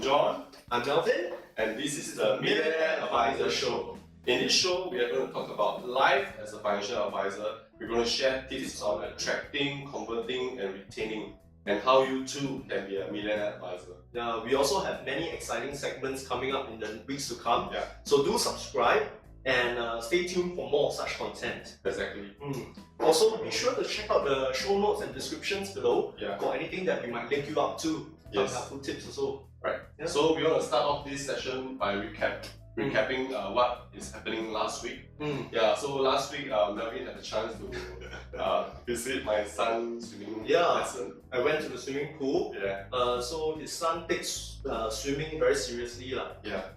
John. I'm Melvin, And this is the Millionaire Advisor Show. In this show, we are going to talk about life as a financial advisor. We're going to share tips on attracting, converting, and retaining, and how you too can be a millionaire advisor. we also have many exciting segments coming up in the weeks to come. Yeah. So do subscribe and stay tuned for more such content. Exactly. Also, be sure to check out the show notes and descriptions below for anything that we might link you up to. Some helpful tips also. Right. Yeah. So we're going to start off this session by recapping what is happening last week. Yeah. So last week, Melvin had the chance to visit my son's swimming lesson. I went to the swimming pool. Yeah. So his son takes swimming very seriously,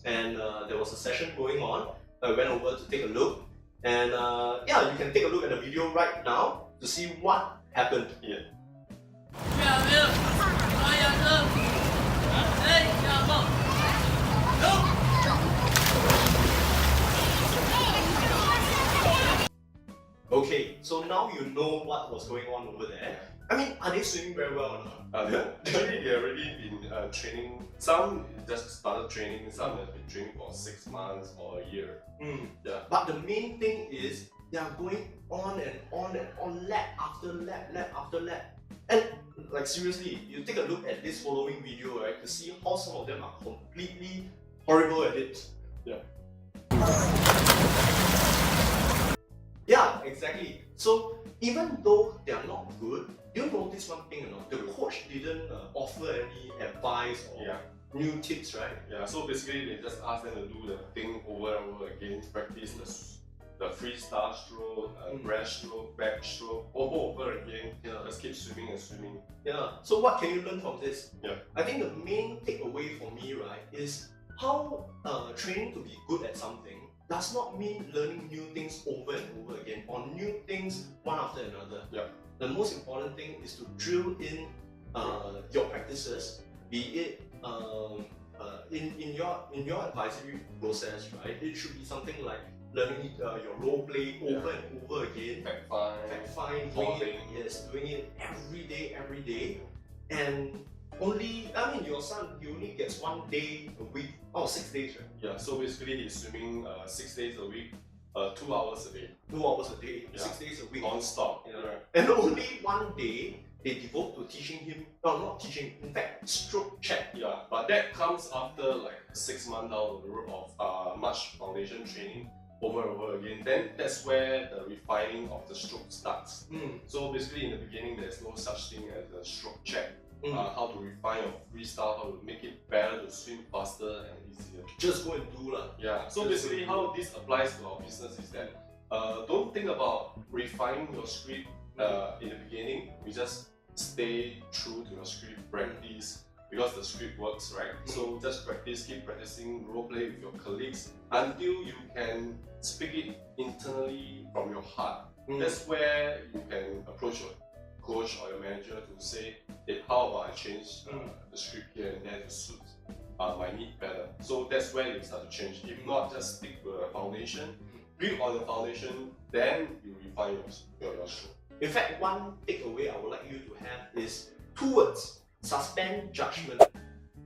and there was a session going on. I went over to take a look, and you can take a look at the video right now to see what happened. Okay, so now you know what was going on over there. I mean, are they swimming very well or not? No, actually they already been training. Some just started training, some have been training for 6 months or a year. Yeah. But the main thing is they are going on and on and on, lap after lap, lap after lap. And like seriously, you take a look at this following video, right, to see how some of them are completely horrible at it. Yeah, exactly. So even though they are not good, you notice one thing or not? The coach didn't offer any advice or new tips, right? Yeah, so basically they just asked them to do the thing over and over again, practice the freestyle stroke, breaststroke, backstroke, over again. Just keep swimming and swimming. Yeah, so what can you learn from this? Yeah. I think the main takeaway for me, right, is how training to be good at something does not mean learning new things over and over again, or new things one after another. The most important thing is to drill in your practices, be it in your advisory process, right? It should be something like learning your role play over and over again. Fact find, doing it every day, and your son, he only gets 1 day a week. 6 days, right? Yeah, so basically he's swimming 6 days a week, 2 hours a day. 2 hours a day, 6 days a week. Non-stop. And only 1 day they devote to teaching him, not teaching, in fact, stroke check. Yeah, but that comes after like 6 months down the road of much foundation training over and over again. Then that's where the refining of the stroke starts. So basically in the beginning there's no such thing as a stroke check. How to refine your freestyle, how to make it better to swim faster and easier. Just go and do lah. Yeah. So basically how this applies to our business is that don't think about refining your script in the beginning. We just stay true to your script, practice, because the script works, right? So just practice, keep practicing role play with your colleagues until you can speak it internally from your heart. That's where you can approach your coach or your manager to say, hey, how about I change the script here and there to suit my need better. So that's when you start to change. If not, just stick to the foundation, build on the foundation, then you refine your stroke. In fact, one takeaway I would like you to have is 2 words: suspend judgment.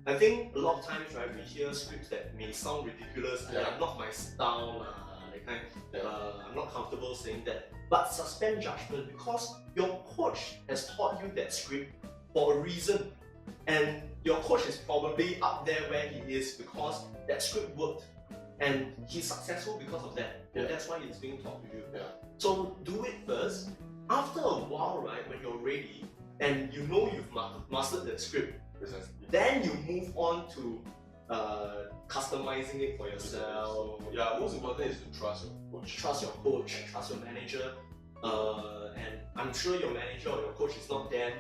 I think a lot of times, right, we hear scripts that may sound ridiculous, not my style, I'm not comfortable saying that. But suspend judgment, because your coach has taught you that script for a reason, and your coach is probably up there where he is because that script worked, and he's successful because of that, and that's why it's being taught to you. So do it first. After a while, right, when you're ready and you know you've mastered that script, then you move on to customizing it for yourself. So, most important is to trust your coach. Trust your coach, trust your manager, and I'm sure your manager or your coach is not there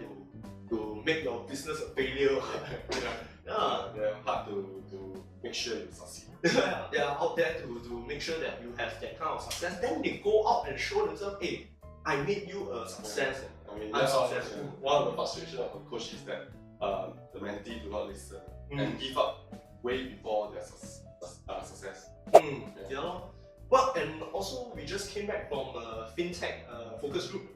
to make your business a failure. They're hard to make sure you succeed. They are out there to make sure that you have that kind of success. Then they go out and show themselves, hey, I made you a success. I mean, I'm successful. One of the frustrations of a coach is that the mentee do not listen and give up way before their success. Well, and also we just came back from a fintech focus group.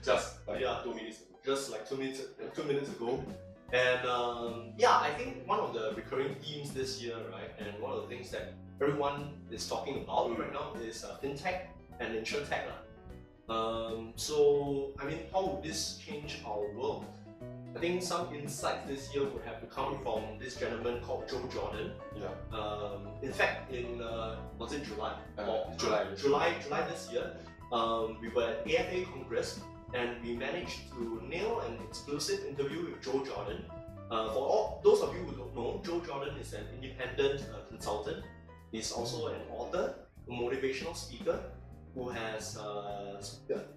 Just like 2 minutes ago. Just like 2 minutes ago. And yeah, I think one of the recurring themes this year, right, and one of the things that everyone is talking about right now is fintech and insurtech. So, I mean, how would this change our world? I think some insights this year would have to come from this gentleman called Joe Jordan. Yeah. In fact, in was it July? July this year, we were at AFA Congress and we managed to nail an exclusive interview with Joe Jordan. For all those of you who don't know, Joe Jordan is an independent consultant. He's also an author, a motivational speaker, who has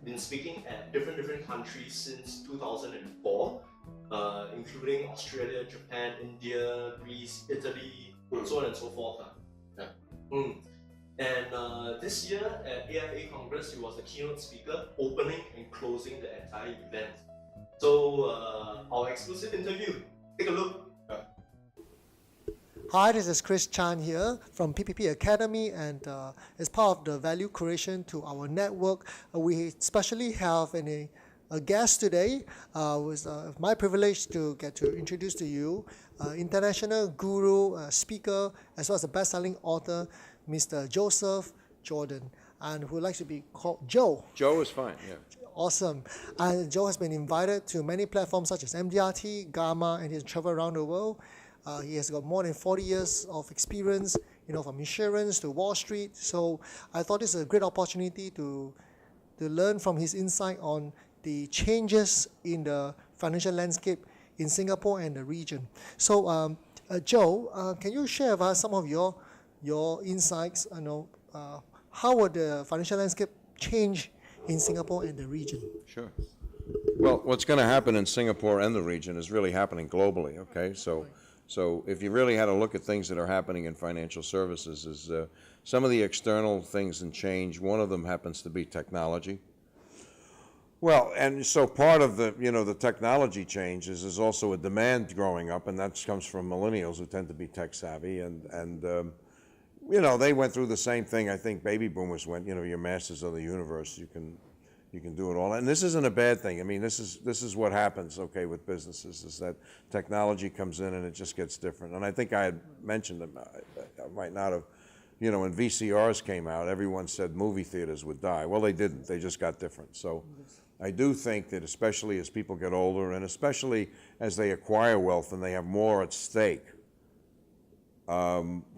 been speaking at different countries since 2004, including Australia, Japan, India, Greece, Italy, so on and so forth. And this year at AFA Congress, he was the keynote speaker, opening and closing the entire event. So our exclusive interview, take a look. Hi, this is Chris Chan here from PPP Academy, and as part of the value creation to our network, we especially have a guest today. It's my privilege to get to introduce to you international guru, speaker, as well as a best-selling author, Mr. Joseph Jordan, and who likes to be called Joe. Joe is fine, yeah. Awesome. And Joe has been invited to many platforms such as MDRT, Gamma, and he's traveled around the world. He has got more than 40 years of experience, from insurance to Wall Street. So I thought this is a great opportunity to learn from his insight on the changes in the financial landscape in Singapore and the region. So Joe, can you share with us some of your insights? How would the financial landscape change in Singapore and the region? Sure. Well, what's going to happen in Singapore and the region is really happening globally, okay? So if you really had to look at things that are happening in financial services, is some of the external things and change. One of them happens to be technology. Well, and so part of the, the technology changes is also a demand growing up, and that comes from millennials who tend to be tech savvy, and they went through the same thing I think baby boomers went. You're masters of the universe. You can do it all, and this isn't a bad thing. I mean, this is what happens, okay, with businesses, is that technology comes in and it just gets different. And I think I had mentioned them. I might not have. When VCRs came out, everyone said movie theaters would die. Well, they didn't. They just got different. So I do think that especially as people get older and especially as they acquire wealth and they have more at stake,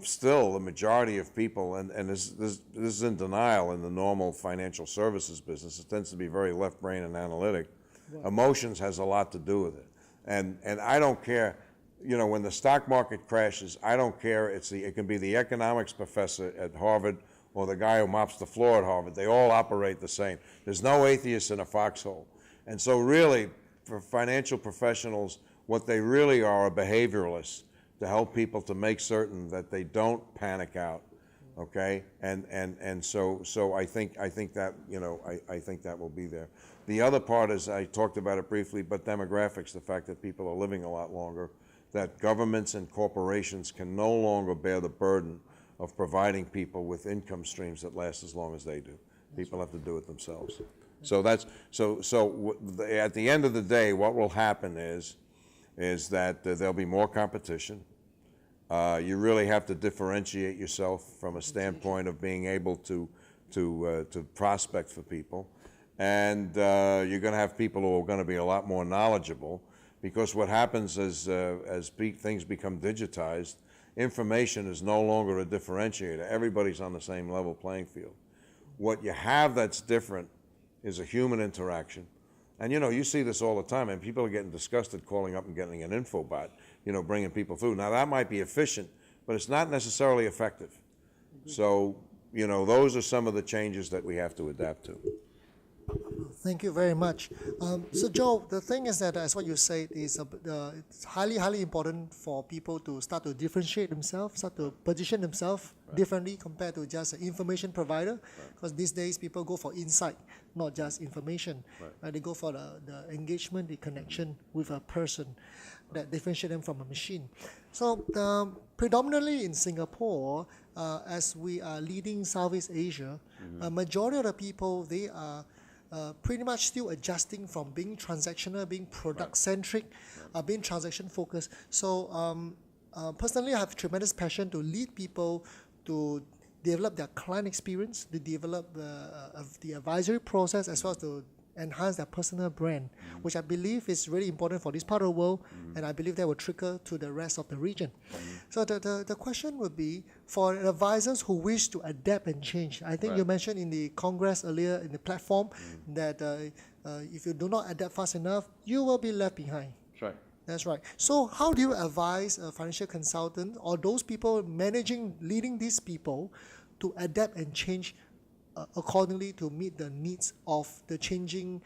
still the majority of people, and this is in denial in the normal financial services business, it tends to be very left brain and analytic. Right. Emotions has a lot to do with it. And I don't care, when the stock market crashes, I don't care. It can be the economics professor at Harvard or the guy who mops the floor at Harvard. They all operate the same. There's no atheists in a foxhole. And so really, for financial professionals, what they really are behavioralists to help people to make certain that they don't panic out, okay? And so I think that, I think that will be there. The other part is, I talked about it briefly, but demographics, the fact that people are living a lot longer, that governments and corporations can no longer bear the burden of providing people with income streams that last as long as they do. People have to do it themselves. So at the end of the day, what will happen is that there'll be more competition. You really have to differentiate yourself from a standpoint of being able to prospect for people. And you're going to have people who are going to be a lot more knowledgeable, because what happens is as things become digitized, information is no longer a differentiator. Everybody's on the same level playing field. What you have that's different is a human interaction. And you see this all the time, and people are getting disgusted calling up and getting an info bot, bringing people through. Now that might be efficient, but it's not necessarily effective. So, those are some of the changes that we have to adapt to. Thank you very much. So Joe, the thing is that, as what you said, is it's highly important for people to start to differentiate themselves, start to position themselves differently compared to just an information provider. Because these days people go for insight, not just information. They go for the engagement, the connection with a person that differentiate them from a machine. So predominantly in Singapore, as we are leading Southeast Asia, a majority of the people, they are pretty much still adjusting from being transactional, being product-centric, being transaction-focused. So personally, I have tremendous passion to lead people to develop their client experience, to develop the advisory process, as well as to enhance their personal brand, which I believe is really important for this part of the world, and I believe that will trickle to the rest of the region. So the question would be, for advisors who wish to adapt and change, I think you mentioned in the Congress earlier in the platform that if you do not adapt fast enough, you will be left behind. That's right. That's right. So how do you advise a financial consultant or those people leading these people to adapt and change accordingly to meet the needs of the changing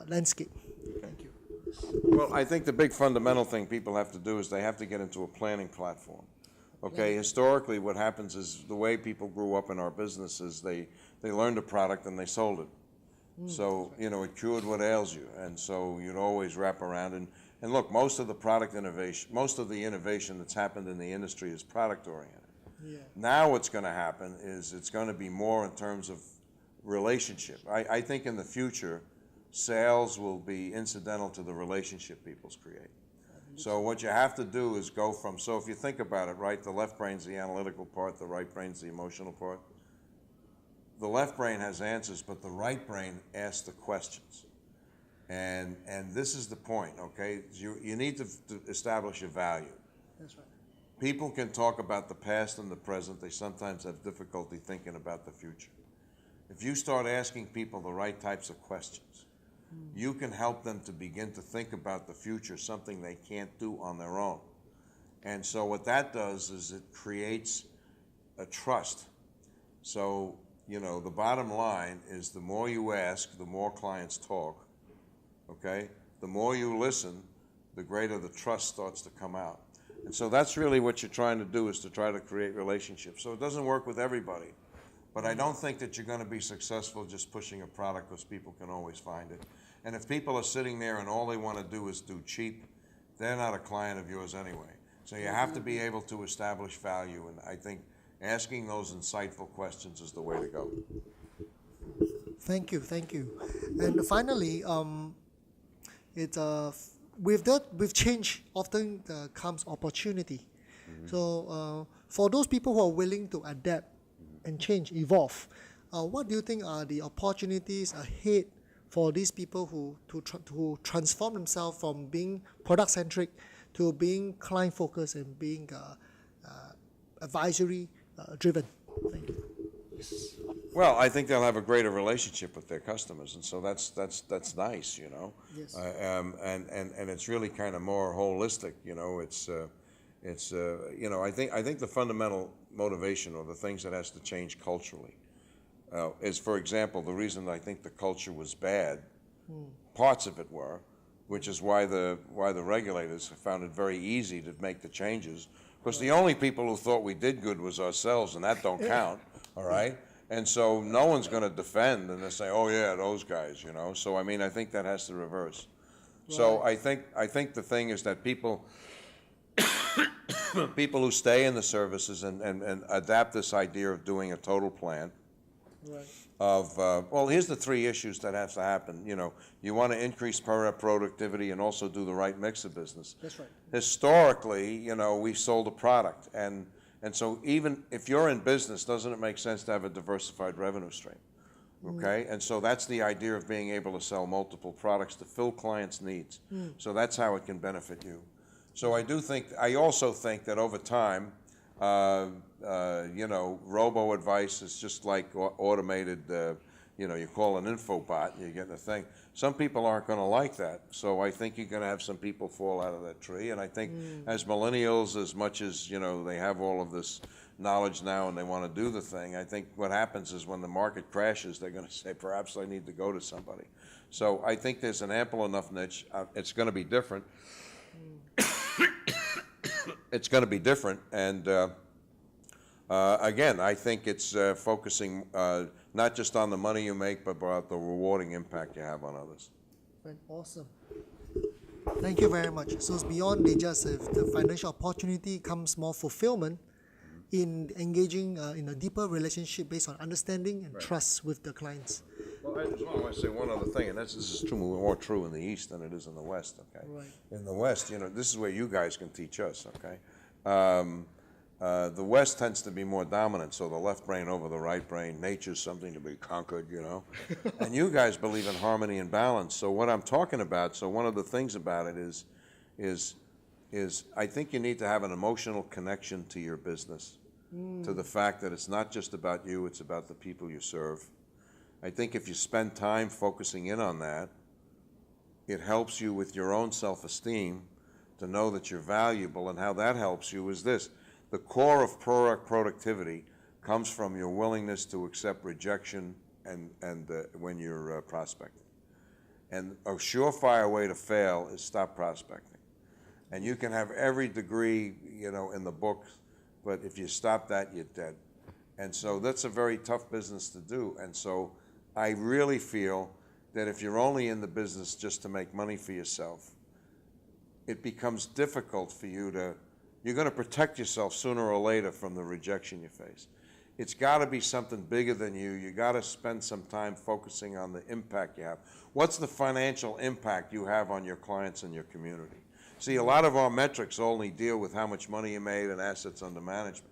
landscape? Thank you. Well, I think the big fundamental thing people have to do is they have to get into a planning platform. Okay, historically what happens is the way people grew up in our business is they learned a product and they sold it. So, you know, it cured what ails you, and so you'd always wrap around and look, most of the product innovation, most of the innovation that's happened in the industry is product oriented. Yeah. Now what's going to happen is it's going to be more in terms of relationship. I think in the future, sales will be incidental to the relationship people create. So what you have to do is go from, so if you think about it, right, the left brain's the analytical part, the right brain's the emotional part. The left brain has answers, but the right brain asks the questions. And this is the point, okay? You need to establish a value. That's right. People can talk about the past and the present. They sometimes have difficulty thinking about the future. If you start asking people the right types of questions, you can help them to begin to think about the future, something they can't do on their own. And so what that does is it creates a trust. So, you know, the bottom line is the more you ask, the more clients talk, okay? The more you listen, the greater the trust starts to come out. And so that's really what you're trying to do, is to try to create relationships. So it doesn't work with everybody, but I don't think that you're going to be successful just pushing a product because people can always find it. And if people are sitting there and all they want to do is do cheap, they're not a client of yours anyway. So you have to be able to establish value, and I think asking those insightful questions is the way to go. Thank you, thank you. And finally, with change often comes opportunity. So for those people who are willing to adapt and change, evolve, what do you think are the opportunities ahead for these people who transform themselves from being product-centric to being client-focused and being advisory-driven? Thank you. Well, I think they'll have a greater relationship with their customers, and so that's nice, you know. Yes. And it's really kind of more holistic, you know. It's you know, I think the fundamental motivation, or the things that has to change culturally, is, for example, the reason I think the culture was bad. Parts of it were, which is why the regulators found it very easy to make the changes, because the only people who thought we did good was ourselves, and that don't count. All right. And so no one's going to defend and they say, oh yeah, those guys, you know. So I mean, I think that has to reverse. Right. So I think the thing is that people who stay in the services and adapt this idea of doing a total plan. Right. Of well, here's the three issues that have to happen. You know, you want to increase per rep productivity and also do the right mix of business. That's right. Historically, you know, we sold a product, and so even if you're in business, doesn't it make sense to have a diversified revenue stream? Okay, and so that's the idea of being able to sell multiple products to fill clients' needs. So that's how it can benefit you. So I also think that over time, you know, robo-advice is just like automated, you know, you call an info bot and you get the thing. Some people aren't going to like that. So I think you're going to have some people fall out of that tree. And I think as millennials, as much as, you know, they have all of this knowledge now and they want to do the thing, I think what happens is when the market crashes, they're going to say, perhaps I need to go to somebody. So I think there's an ample enough niche. It's going to be different. It's going to be different. And again, I think it's focusing not just on the money you make, but about the rewarding impact you have on others. Awesome. Thank you very much. So it's beyond just the financial opportunity, comes more fulfillment in engaging in a deeper relationship based on understanding and trust with the clients. Well, I just want to say one other thing, and this is true, more true in the East than it is in the West, okay? Right. In the West, this is where you guys can teach us, okay? The West tends to be more dominant, so the left brain over the right brain, nature's something to be conquered, And you guys believe in harmony and balance, so what I'm talking about, so one of the things about it is I think you need to have an emotional connection to your business, to the fact that it's not just about you, it's about the people you serve. I think if you spend time focusing in on that, it helps you with your own self-esteem to know that you're valuable, and how that helps you is this. The core of productivity comes from your willingness to accept rejection and when you're prospecting. And a surefire way to fail is stop prospecting. And you can have every degree, in the books, but if you stop that, you're dead. And so that's a very tough business to do. And so I really feel that if you're only in the business just to make money for yourself, it becomes difficult for you you're going to protect yourself sooner or later from the rejection you face. It's got to be something bigger than you. You got to spend some time focusing on the impact you have. What's the financial impact you have on your clients and your community? See, a lot of our metrics only deal with how much money you made and assets under management.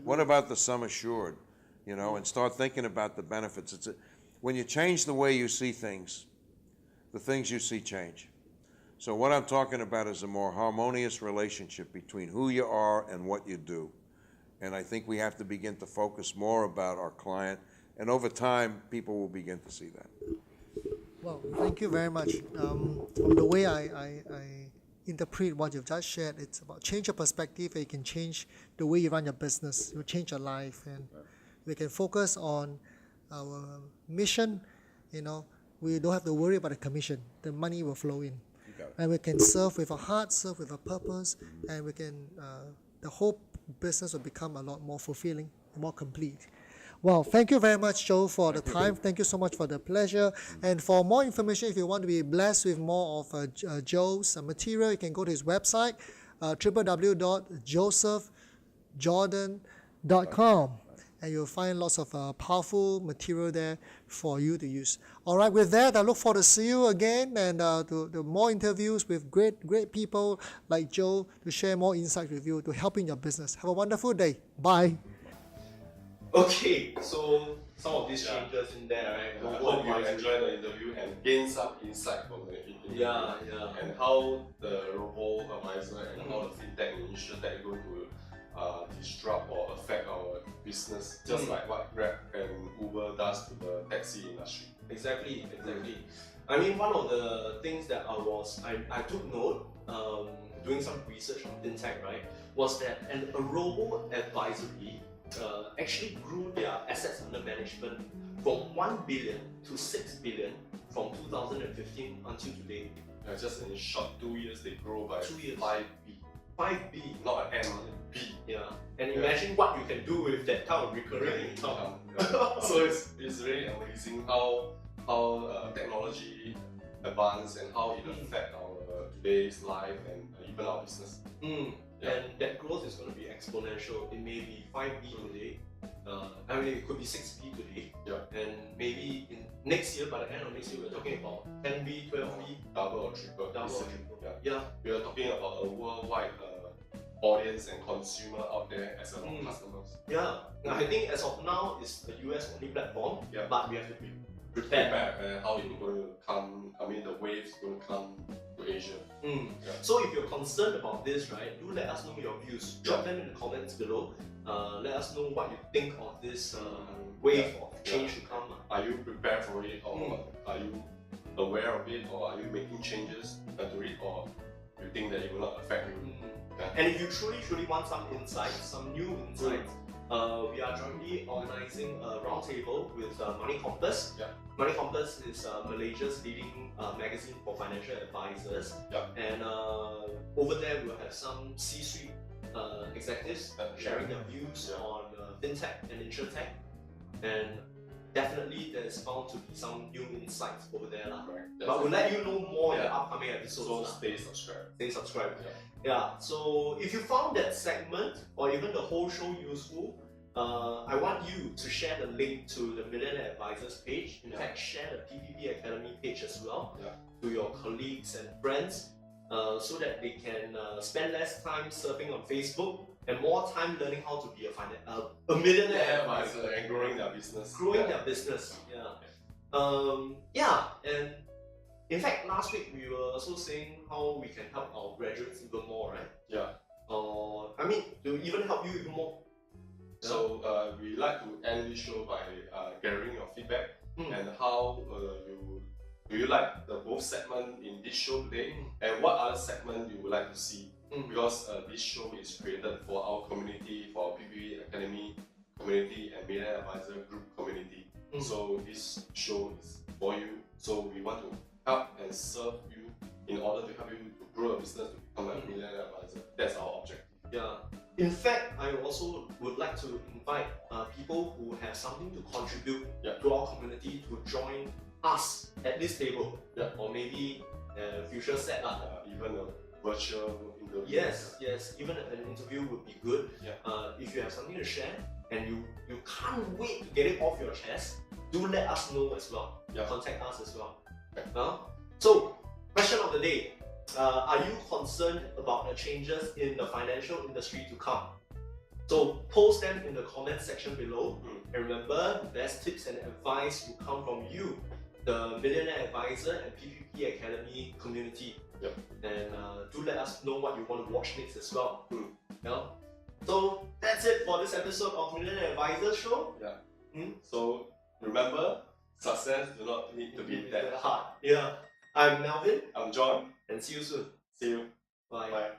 What about the sum assured? And start thinking about the benefits. When you change the way you see things, the things you see change. So what I'm talking about is a more harmonious relationship between who you are and what you do. And I think we have to begin to focus more about our client, and over time, people will begin to see that. Well, thank you very much. From the way I interpret what you've just shared, it's about change your perspective, and you can change the way you run your business. You change your life, and we can focus on our mission. We don't have to worry about the commission. The money will flow in. And we can serve with a heart, serve with a purpose, and we can, the whole business will become a lot more fulfilling, more complete. Well, thank you very much, Joe, for the time. Thank you so much for the pleasure. And for more information, if you want to be blessed with more of Joe's material, you can go to his website, www.josephjordan.com. And you'll find lots of powerful material there for you to use. All right, with that, I look forward to see you again, and to more interviews with great people like Joe to share more insights with you to help in your business. Have a wonderful day. Bye. Okay, so some of these changes in there, right? I hope you enjoy the interview and gain some insight from the interview. Yeah. And how the robo-advisor and how the fintech and insurtech are going to disrupt or affect our business, just like what Grab and Uber does to the taxi industry. Exactly. I mean, one of the things that I took note doing some research on fintech, right, was that a robo-advisory actually grew their assets under management from 1 billion to 6 billion from 2015 until today. Just in a short 2 years, they grow by 2 years. 5B. 5B. Not an M, B. Yeah. And imagine what you can do with that kind of recurring income. So it's really amazing how technology advanced and how it affects our today's life and even our business. And that growth is going to be exponential. It may be 5B today. It could be 6B today. And maybe in next year, by the end of next year, we're talking about 10B, 12B. Double or triple. Yeah. We are talking about a worldwide audience and consumer out there as our customers. Yeah. I think as of now, it's the US only platform, but we have to be prepared. How it's going to come, the waves going to come to Asia. So if you're concerned about this, right, do let us know your views. Drop them in the comments below. Let us know what you think of this wave of change to come. Are you prepared for it, or are you aware of it, or are you making changes to it, or you think that it will not affect you? And if you truly want some insights, some new insights, we are jointly organizing a roundtable with Money Compass. Money Compass is Malaysia's leading magazine for financial advisors. And over there, we'll have some C-suite executives sharing their views on fintech and insurtech. And definitely there's bound to be some new insights over there. But we'll let you know more in the upcoming episodes. So stay subscribed. Stay subscribed. So if you found that segment or even the whole show useful, I want you to share the link to the Millionaire Advisors page. In fact, share the PPP Academy page as well to your colleagues and friends, so that they can spend less time surfing on Facebook and more time learning how to be a millionaire advisor and growing their business. Growing their business, and in fact, last week we were also saying how we can help our graduates even more, right? Yeah. I mean, to even help you even more. So we like to end this show by gathering your feedback and how do you like the both segment in this show today, and what other segment you would like to see, because this show is created for our community, for our PPP Academy community and Millionaire Advisor Group community. So this show is for you. So we want to help and serve you in order to help you to grow a business to become a Millionaire Advisor. That's our objective. Yeah. In fact, I also would like to invite people who have something to contribute to our community to join us at this table, or maybe a future set up. Even a virtual interview. Yes, even an interview would be good. If you have something to share and you can't wait to get it off your chest, do let us know as well. Contact us as well. So, question of the day. Are you concerned about the changes in the financial industry to come? So post them in the comment section below. And remember, the best tips and advice will come from you, the Millionaire Advisor and PPP Academy community. And do let us know what you want to watch next as well. So that's it for this episode of Millionaire Advisor Show. So remember, success do not need to be that hard. I'm Melvin. I'm John. And see you soon. See you. Bye. Bye.